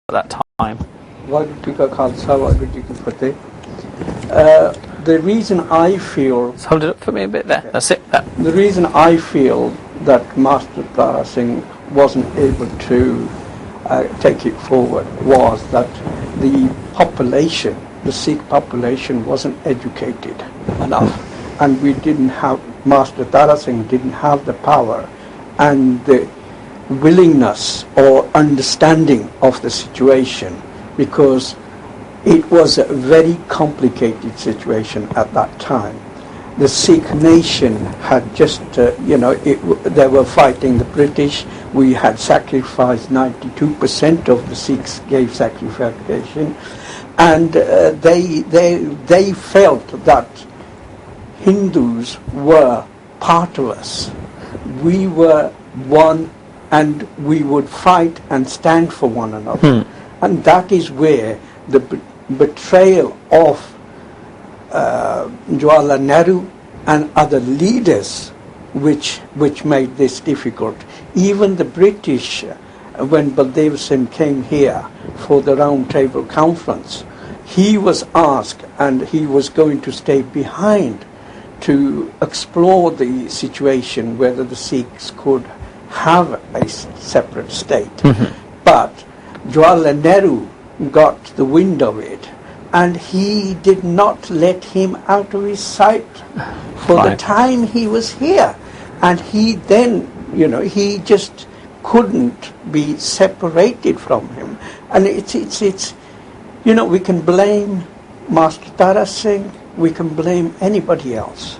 that time. The reason I feel... Just hold it up for me a bit there. That's it. That. The reason I feel that Master Tara Singh wasn't able to take it forward was that the population, the Sikh population, wasn't educated enough, and we didn't have, Master Tara Singh didn't have the power and the willingness or understanding of the situation, because it was a very complicated situation at that time. The Sikh nation had just, they were fighting the British. We had sacrificed 92% of the Sikhs gave sacrification, and they felt that Hindus were part of us. We were one, and we would fight and stand for one another. And that is where the betrayal of Jawaharlal Nehru and other leaders which made this difficult. Even the British, when Baldev Singh came here for the Round Table Conference, he was asked, and he was going to stay behind to explore the situation whether the Sikhs could have a separate state. But Jawaharlal Nehru got the wind of it, and he did not let him out of his sight for the time he was here. And he then, he just couldn't be separated from him. And it's we can blame Master Tara Singh, we can blame anybody else.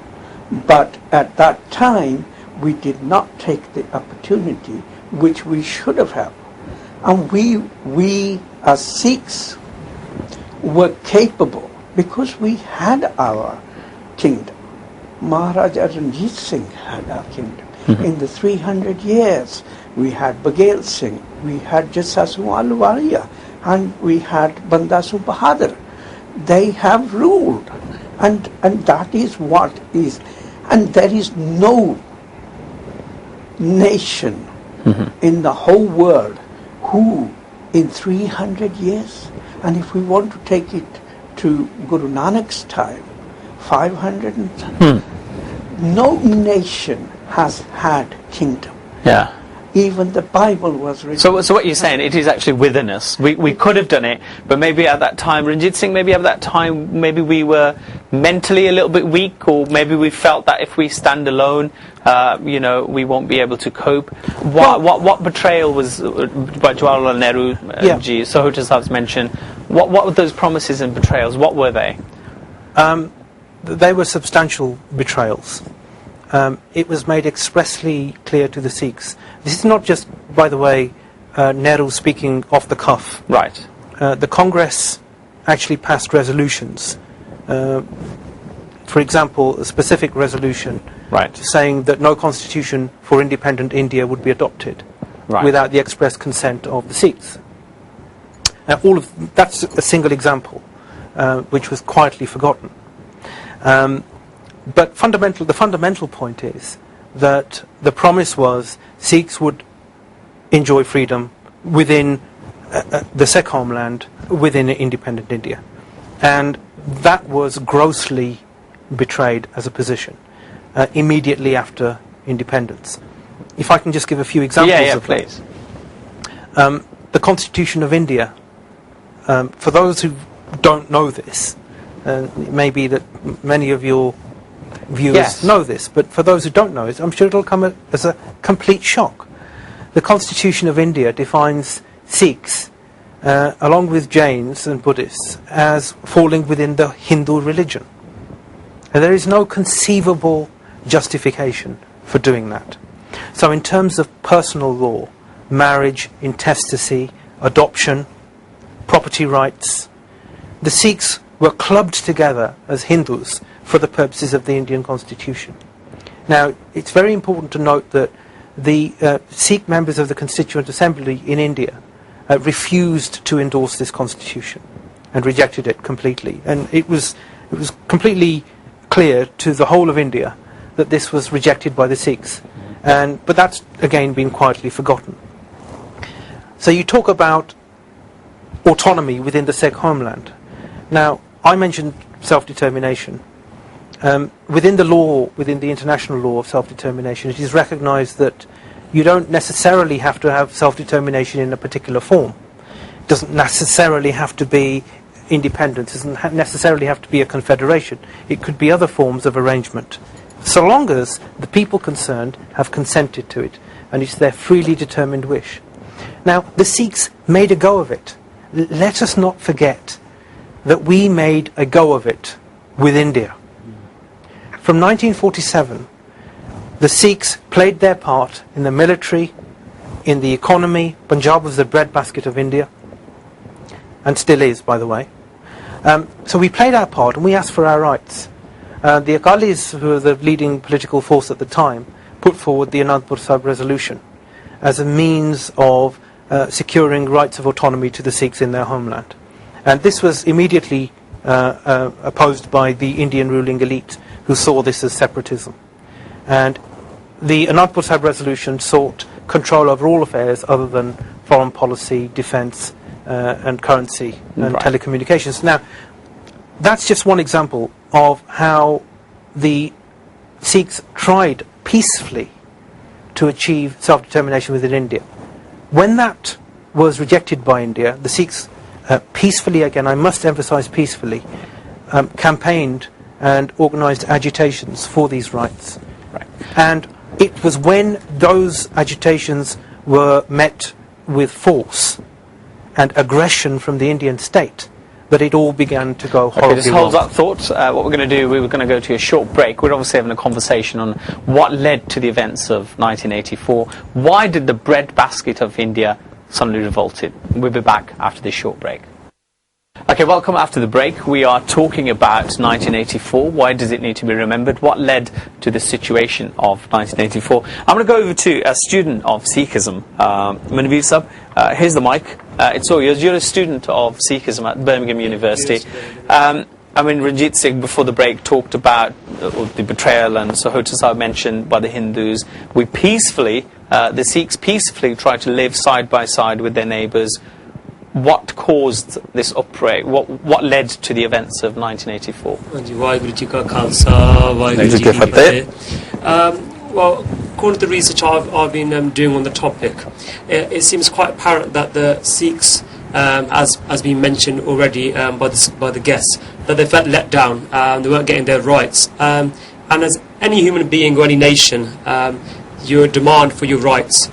But at that time, we did not take the opportunity which we should have had. And we as Sikhs were capable, because we had our kingdom. Maharaja Ranjit Singh had our kingdom. In the 300 years, we had Baghel Singh, we had Jassasu Ahluwalia, and we had Banda Singh Bahadur. They have ruled, and that is what is. And there is no nation in the whole world who in 300 years, and if we want to take it to Guru Nanak's time, 500 no nation has had kingdom. Yeah. Even the Bible was written. So what you're saying, it is actually within us. We could have done it, but maybe at that time, Ranjit Singh, maybe at that time, maybe we were mentally a little bit weak, or maybe we felt that if we stand alone, we won't be able to cope. What betrayal was by Jawaharlal Nehru, ji, Sohota Saab's mentioned? What were those promises and betrayals? What were they? They were substantial betrayals. It was made expressly clear to the Sikhs. This is not just, by the way, Nehru speaking off the cuff. Right. The Congress actually passed resolutions. For example, a specific resolution saying that no constitution for independent India would be adopted without the express consent of the Sikhs. That's a single example, which was quietly forgotten. But the fundamental point is that the promise was Sikhs would enjoy freedom within the Sikh homeland, within independent India. And that was grossly betrayed as a position immediately after independence. If I can just give a few examples of please. The Constitution of India, for those who don't know this, it may be that many of your viewers know this, but for those who don't know it, I'm sure it'll come as a complete shock. The Constitution of India defines Sikhs, along with Jains and Buddhists, as falling within the Hindu religion. And there is no conceivable justification for doing that. So in terms of personal law, marriage, intestacy, adoption, property rights, the Sikhs were clubbed together as Hindus for the purposes of the Indian Constitution. Now, it's very important to note that the Sikh members of the Constituent Assembly in India refused to endorse this constitution and rejected it completely. And it was completely clear to the whole of India that this was rejected by the Sikhs. But that's, again, been quietly forgotten. So you talk about autonomy within the Sikh homeland. Now, I mentioned self-determination. Within the law, within the international law of self-determination, it is recognized that you don't necessarily have to have self-determination in a particular form. It doesn't necessarily have to be independence. It doesn't necessarily have to be a confederation. It could be other forms of arrangement, so long as the people concerned have consented to it, and it's their freely determined wish. Now, the Sikhs made a go of it. Let us not forget that we made a go of it with India. From 1947, the Sikhs played their part in the military, in the economy. Punjab was the breadbasket of India, and still is, by the way. So we played our part and we asked for our rights. The Akalis, who were the leading political force at the time, put forward the Anandpur Sahib resolution as a means of securing rights of autonomy to the Sikhs in their homeland. And this was immediately opposed by the Indian ruling elite, who saw this as separatism. And the Anandpur Sahib resolution sought control over all affairs other than foreign policy, defence, and currency and telecommunications. Now, that's just one example of how the Sikhs tried peacefully to achieve self-determination within India. When that was rejected by India, the Sikhs peacefully, again I must emphasise peacefully, campaigned and organised agitations for these rights. Right. And it was when those agitations were met with force and aggression from the Indian state that it all began to go horribly wrong. Just hold wrong. that thought. What we're going to do, we were going to go to a short break. We're obviously having a conversation on what led to the events of 1984. Why did the breadbasket of India suddenly revolted? We'll be back after this short break. Okay, welcome after the break. We are talking about 1984. Why does it need to be remembered? What led to the situation of 1984? I'm going to go over to a student of Sikhism, Manveer Sahib. Here's the mic. It's all yours. You're a student of Sikhism at Birmingham University. Ranjit Singh, before the break, talked about the betrayal, and Sahota Sahib mentioned by the Hindus. We peacefully, the Sikhs peacefully try to live side by side with their neighbours. What caused this uproar? What led to the events of 1984? Well, according to the research I've been doing on the topic, it seems quite apparent that the Sikhs, as been mentioned already by the guests, that they felt let down. They weren't getting their rights. And as any human being or any nation, your demand for your rights,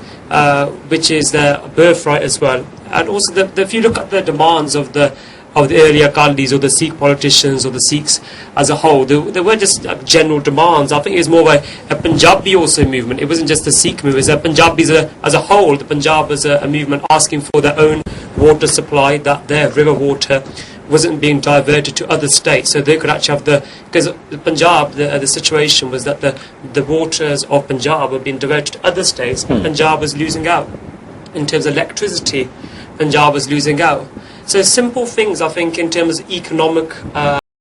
which is their birthright as well. And also, if you look at the demands of the early Akalis or the Sikh politicians or the Sikhs as a whole, they weren't just general demands. I think it was more of a Punjabi also movement. It wasn't just the Sikh movement. It was a Punjabis as a whole. The Punjab was a movement asking for their own water supply, that their river water wasn't being diverted to other states, so they could actually have because the Punjab, the situation was that the waters of Punjab were being diverted to other states, and Punjab was losing out. In terms of electricity, Punjab was losing out. So simple things, I think, in terms of economic